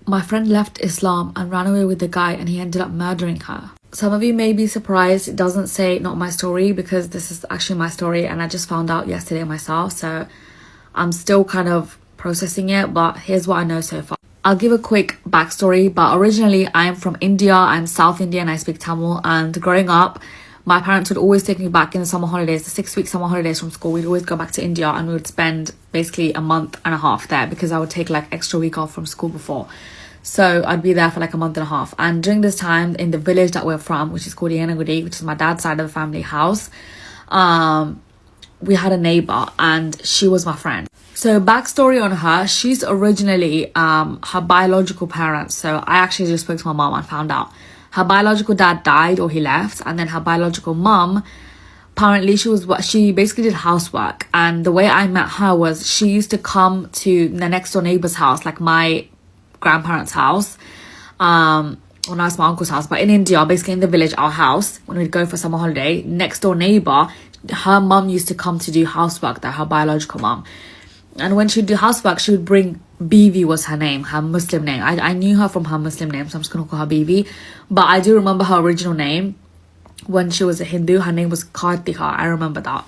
My friend left Islam and ran away with the guy, and he ended up murdering her. Some of you may be surprised it doesn't say not my story, because this is actually my story and I just found out yesterday myself, so I'm still kind of processing it, but here's what I know so far. I'll give a quick backstory, but originally I'm from India. I'm South Indian, I speak Tamil, and growing up my parents would always take me back in the summer holidays, the 6-week summer holidays from school. We'd always go back to India and we would spend basically a month and a half there, because I would take like extra week off from school before. So I'd be there for like a month and a half. And during this time in the village that we're from, which is called Yanagudi, which is my dad's side of the family house, we had a neighbor and she was my friend. So backstory on her, she's originally her biological parents. So I actually just spoke to my mom and found out her biological dad died, or he left, and then her biological mum, apparently she basically did housework. And the way I met her was she used to come to the next door neighbor's house, like my grandparents' house, well, now it's my uncle's house, but in India, basically in the village, our house, when we'd go for summer holiday, next door neighbor, her mum used to come to do housework there, her biological mum. And when she'd do housework, she would bring Bivi, was her name, her Muslim name. I knew her from her Muslim name, so I'm just going to call her Bivi. But I do remember her original name. When she was a Hindu, her name was Kartika. I remember that.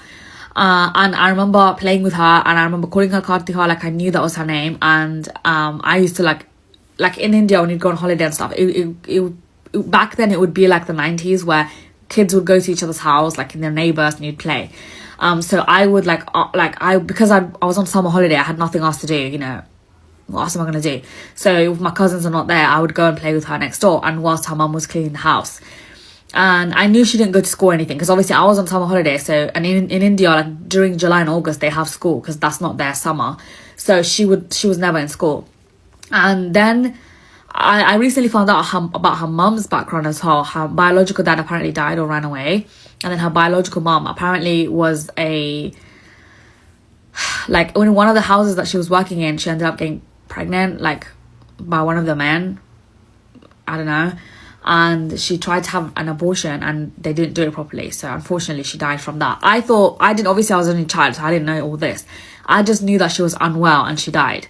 And I remember playing with her, and I remember calling her Kartika, like I knew that was her name. And I used to like in India, when you'd go on holiday and stuff, back then it would be like the 90s, where kids would go to each other's house, like in their neighbors, and you'd play. So I would because I was on summer holiday, I had nothing else to do, you know, what else am I going to do? So if my cousins are not there, I would go and play with her next door, and whilst her mum was cleaning the house. And I knew she didn't go to school or anything, because obviously I was on summer holiday. So, and in India, like during July and August, they have school, because that's not their summer. So she was never in school. And then I recently found out about her mum's background as well. Her biological dad apparently died or ran away. And then her biological mum apparently was in one of the houses that she was working in, she ended up getting pregnant, like, by one of the men. I don't know. And she tried to have an abortion and they didn't do it properly. So unfortunately, she died from that. Obviously I was only a child, so I didn't know all this. I just knew that she was unwell and she died.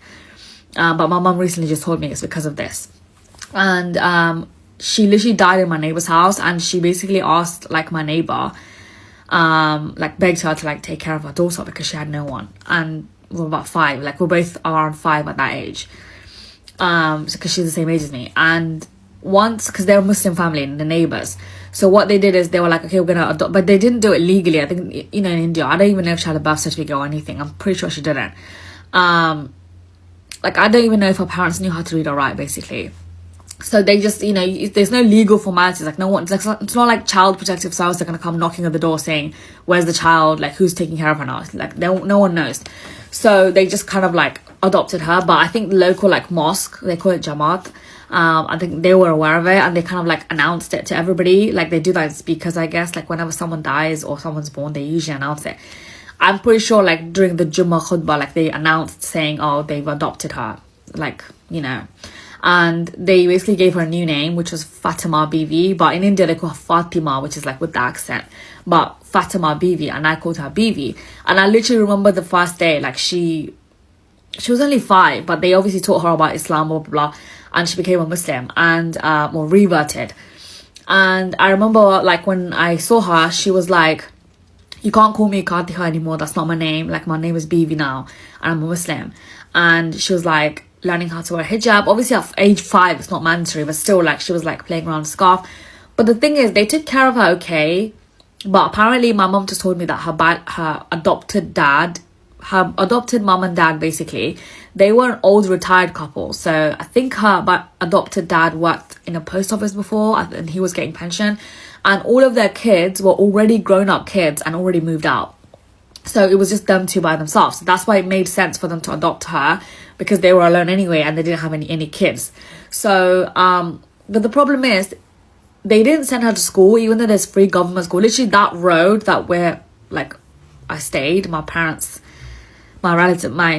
But my mum recently just told me it's because of this. And she literally died in my neighbor's house, and she basically asked like my neighbor, begged her to like take care of her daughter, because she had no one. And we're about 5, like we're both around 5 at that age, because she's the same age as me. And once, because they're a Muslim family and the neighbors, so what they did is they were like, okay, we're gonna adopt, but they didn't do it legally. I think, you know, in India, I don't even know if she had a birth certificate or anything. I'm pretty sure she didn't. I don't even know if her parents knew how to read or write, basically. So they just, you know, there's no legal formalities. Like no one, it's not like Child Protective Service. They're gonna come knocking at the door saying, "Where's the child? Like who's taking care of her now?" Like no one knows. So they just kind of like adopted her. But I think the local like mosque, they call it Jamaat. I think they were aware of it, and they kind of like announced it to everybody. Like they do that in speakers, I guess. Like whenever someone dies or someone's born, they usually announce it. I'm pretty sure like during the Jummah khutbah, like they announced saying, "Oh, they've adopted her," like, you know. And they basically gave her a new name, which was Fatima Bivi. But in India, they call her Fatima, which is like with the accent. But Fatima Bivi, and I called her Bivi. And I literally remember the first day, like she was only 5, but they obviously taught her about Islam, blah, blah, blah. And she became a Muslim and reverted. And I remember like when I saw her, she was like, "You can't call me Kartika anymore. That's not my name. Like my name is Bivi now, and I'm a Muslim." And she was like learning how to wear hijab. Obviously at age 5 it's not mandatory, but still, like she was like playing around with scarf. But the thing is, they took care of her okay, but apparently my mom just told me that her adopted mom and dad, basically they were an old retired couple. So I think her adopted dad worked in a post office before, and he was getting pension, and all of their kids were already grown up kids and already moved out. So it was just them two by themselves. So that's why it made sense for them to adopt her, because they were alone anyway and they didn't have any kids. So but the problem is, they didn't send her to school, even though there's free government school. Literally that road that where like I stayed, my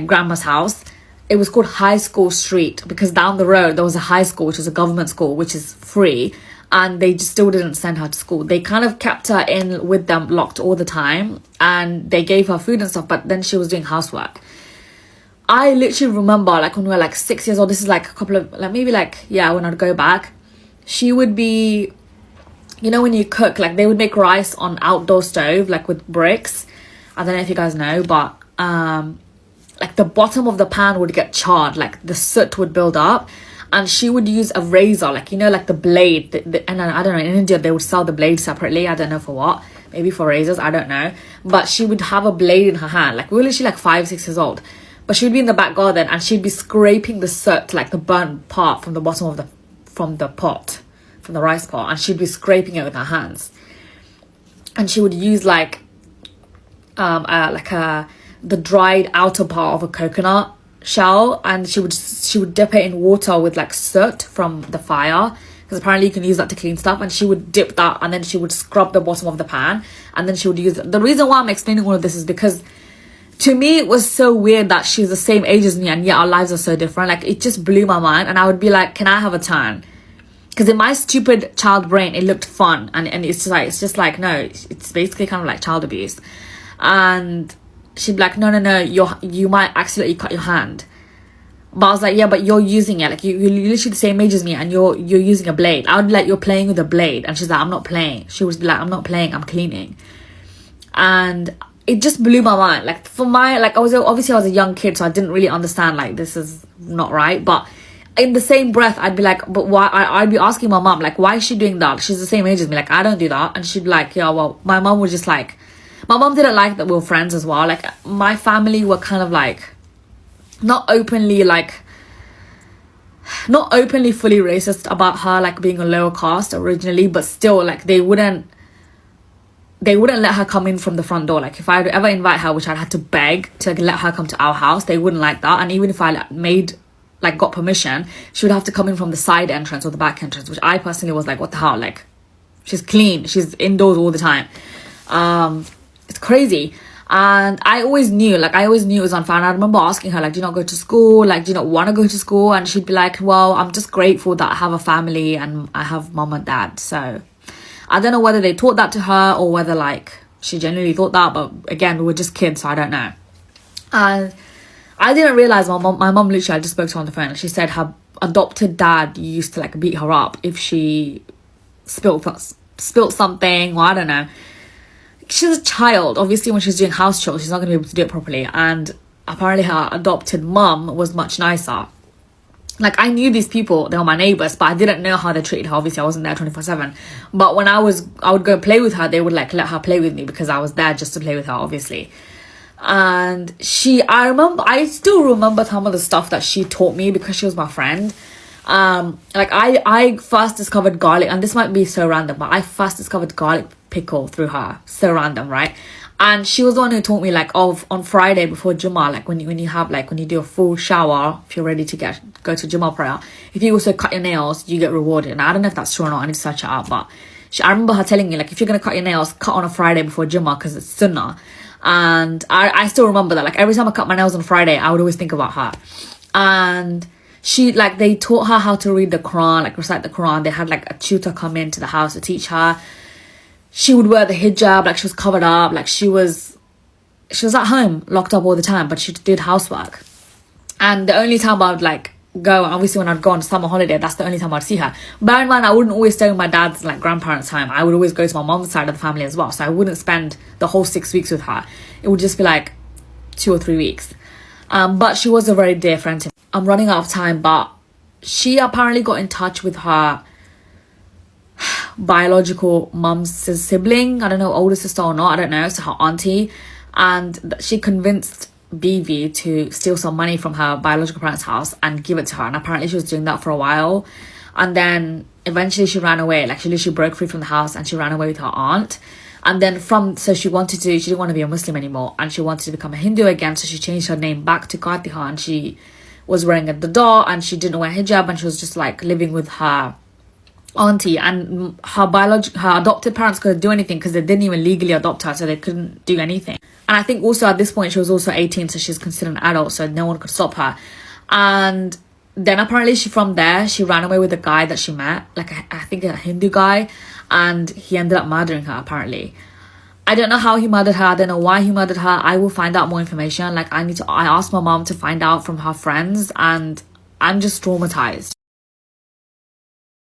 grandma's house, it was called High School Street, because down the road there was a high school, which is a government school, which is free. And they just still didn't send her to school. They kind of kept her in with them, locked all the time, and they gave her food and stuff, but then she was doing housework. I literally remember, like, when we were like 6 years old, this is like a couple of, like, maybe like, yeah, when I'd go back, she would be, you know, when you cook, like, they would make rice on outdoor stove, like, with bricks. I don't know if you guys know, but like, the bottom of the pan would get charred, like, the soot would build up, and she would use a razor, like, you know, like the blade, and I don't know, in India they would sell the blade separately. I don't know for what, maybe for razors, I don't know, but she would have a blade in her hand. Like, we were literally like 5-6 years old, but she would be in the back garden and she'd be scraping the soot, like the burnt part from the bottom of the pot, from the rice pot, and she'd be scraping it with her hands. And she would use like the dried outer part of a coconut shell, and she would dip it in water with like soot from the fire, because apparently you can use that to clean stuff. And she would dip that, and then she would scrub the bottom of the pan, and then she would use it. The reason why I'm explaining all of this is because to me it was so weird that she's the same age as me, and yet our lives are so different. Like, it just blew my mind, and I would be like, can I have a turn? Because in my stupid child brain it looked fun, and it's just like no, it's basically kind of like child abuse. And she'd be like, no, you might accidentally cut your hand. But I was like, yeah, but you're using it, like, you're literally the same age as me, and you're using a blade. I would be like, you're playing with a blade. And she's like, I'm not playing. She would be like, I'm not playing, I'm cleaning. And it just blew my mind. Like, for my, like, I was a young kid, so I didn't really understand, like, this is not right. But in the same breath, I'd be like, but why? I'd be asking my mom, like, why is she doing that? She's the same age as me, like, I don't do that. And she'd be like, yeah, well, my mom was just like, my mom didn't like that we were friends as well. Like, my family were kind of like not openly fully racist about her, like, being a lower caste originally, but still, like, they wouldn't let her come in from the front door. Like, if I'd ever invite her, which I'd had to beg to let her come to our house, they wouldn't like that. And even if I got permission, she would have to come in from the side entrance or the back entrance, which I personally was like, what the hell? Like, she's clean, she's indoors all the time. It's crazy. And I always knew it was unfair. And I remember asking her, like, do you not go to school? Like, do you not want to go to school? And she'd be like, well, I'm just grateful that I have a family and I have mom and dad. So I don't know whether they taught that to her or whether, like, she genuinely thought that. But again, we were just kids, so I don't know. And I didn't realize my mom literally, I just spoke to her on the phone, and she said her adopted dad used to, like, beat her up if she spilled something, or I don't know. She's a child. Obviously, when she's doing house chores, she's not going to be able to do it properly. And apparently her adopted mum was much nicer. Like, I knew these people, they were my neighbours, but I didn't know how they treated her. Obviously, I wasn't there 24/7. But when I would go play with her, they would, like, let her play with me because I was there just to play with her, obviously. And I still remember some of the stuff that she taught me because she was my friend. Like, I first discovered garlic, and this might be so random, but I first discovered garlic pickle through her. So random, right? And she was the one who taught me, like, on Friday before Jummah, like, when you do a full shower, if you're ready to go to Jummah prayer, if you also cut your nails, you get rewarded. And I don't know if that's true or not, I need to search it out, but I remember her telling me, like, if you're gonna cut your nails, cut on a Friday before Jummah, because it's sunnah. And I still remember that. Like, every time I cut my nails on Friday, I would always think about her. And she, like, they taught her how to read the Quran, like, recite the Quran. They had, like, a tutor come into the house to teach her. She would wear the hijab, like, she was covered up, like, she was at home locked up all the time, but she did housework. And the only time I would, like, go, obviously when I'd go on summer holiday, that's the only time I'd see her. Bear in mind, I wouldn't always stay with my dad's, like, grandparents' home. I would always go to my mom's side of the family as well, so I wouldn't spend the whole 6 weeks with her. It would just be like 2 or 3 weeks. But she was a very dear friend to me. I'm running out of time, but she apparently got in touch with her biological mum's sibling, I don't know, older sister or not, I don't know, so her auntie, and she convinced BV to steal some money from her biological parents' house and give it to her. And apparently she was doing that for a while, and then eventually she ran away. Like, she literally broke free from the house and she ran away with her aunt. And then so she didn't want to be a Muslim anymore, and she wanted to become a Hindu again, so she changed her name back to Katiha, and she was wearing a dada, and she didn't wear hijab, and she was just, like, living with her auntie. And her adopted parents couldn't do anything because they didn't even legally adopt her, so they couldn't do anything. And I think also at this point she was also 18, so she's considered an adult, so no one could stop her. And then apparently she ran away with a guy that she met, like I think a Hindu guy, and he ended up murdering her apparently. I don't know how he murdered her. I don't know why he murdered her. I will find out more information. Like, I asked my mom to find out from her friends, and I'm just traumatized.